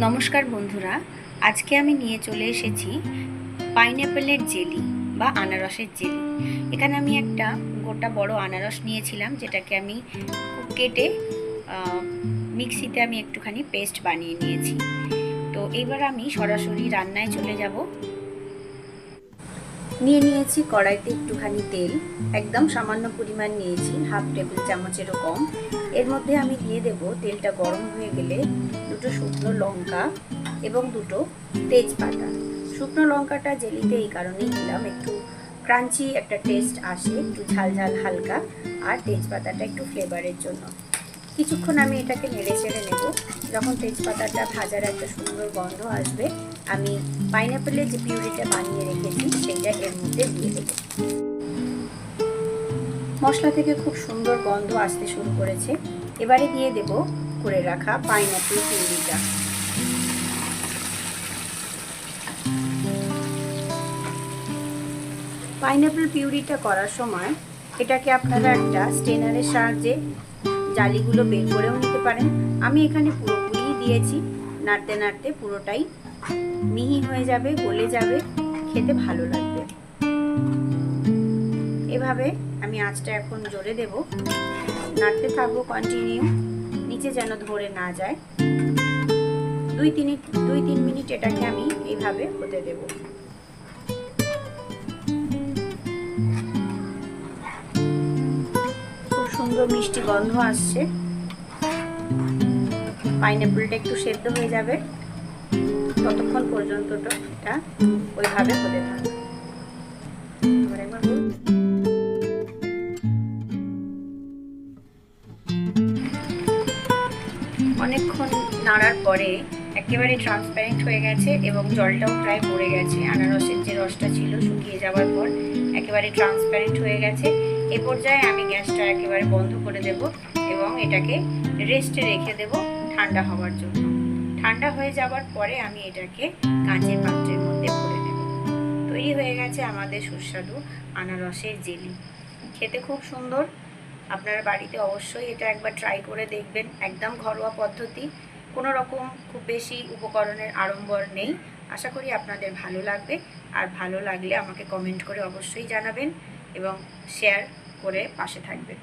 নমস্কার বন্ধুরা, আজকে আমি নিয়ে চলে এসেছি পাইনঅ্যাপেলের জেলি বা আনারসের জেলি। এখানে আমি একটা গোটা বড় আনারস নিয়েছিলাম, যেটাকে আমি কেটে মিক্সিতে আমি একটুখানি পেস্ট বানিয়ে নিয়েছি। তো এবার আমি সরাসরি রান্নায় চলে যাব। নিয়ে নিয়েছি কড়াইতে একটুখানি তেল, একদম সামান্য পরিমাণ নিয়েছি, 1/2 টেবিল চামচেরও কম। এর মধ্যে আমি দিয়ে দেব, তেলটা গরম হয়ে গেলে, 2টো শুকনো লঙ্কা এবং 2টো তেজপাতা। শুকনো লঙ্কাটা জেলিতে এই কারণেই দিলাম, একটু ক্রাঞ্চি একটা টেস্ট আসে, একটু ঝাল ঝাল হালকা, আর তেজপাতাটা একটু ফ্লেভারের জন্য। কিছুক্ষণ আমি এটাকে নেড়ে চেড়ে নেব। যখন তেজপাতাটা ভাজার একটা সুন্দর গন্ধ আসবে, আমি পাইনঅ্যাপেলের যে পিউরিটা বানিয়ে রেখেছি সেইটা এর মধ্যে দিয়ে দেব। মশলা থেকে খুব সুন্দর গন্ধ আসতে শুরু করেছে। এবারে দিয়ে দেব করে রাখা পাইনঅ্যাপেল পিউরিটা। পাইনঅ্যাপেল পিউরিটা করার সময় এটাকে আপনারা একটা স্টেনারের সাহায্যে জালিগুলো বের করেও নিতে পারেন। আমি এখানে পুরোপুরি দিয়েছি, নাড়তে নাড়তে পুরোটাই মিহি হয়ে যাবে, গলে যাবে, খেতে ভালো লাগবে। এভাবে আমি আঁচটা এখন জোরে দেব, নাড়তে থাকবো কন্টিনিউ, নিচে যেন ধরে না যায়। 2-3 মিনিট এটাকে আমি এইভাবে হতে দেব। খুব সুন্দর মিষ্টি গন্ধ আসছে। পাইনঅ্যাপেলটা একটু সেদ্ধ হয়ে যাবে, ততক্ষণ পর্যন্ত এটা ওইভাবে হতে থাকবে। অনেকক্ষণ নাড়ার পরে একেবারে ট্রান্সপারেন্ট হয়ে গেছে এবং জলটাও প্রায় পড়ে গেছে। আনারসের যে রসটা ছিল শুকিয়ে যাওয়ার পর একেবারে ট্রান্সপারেন্ট হয়ে গেছে। এ পর্যায়ে আমি গ্যাসটা একেবারে বন্ধ করে দেব এবং এটাকে রেস্টে রেখে দেব ঠান্ডা হওয়ার জন্য। ঠান্ডা হয়ে যাওয়ার পরে আমি এটাকে কাঁচের পাত্রের মধ্যে ভরে নেব। তৈরি হয়ে গেছে আমাদের সুস্বাদু আনারসের জেলি। খেতে খুব সুন্দর। আপনারা বাড়িতে অবশ্যই এটা একবার ট্রাই করে দেখবেন। একদম ঘরোয়া পদ্ধতি, কোনো রকম খুব বেশি উপকরণের আড়ম্বর নেই। আশা করি আপনাদের ভালো লাগবে, আর ভালো লাগলে আমাকে কমেন্ট করে অবশ্যই জানাবেন এবং শেয়ার করে পাশে থাকবেন।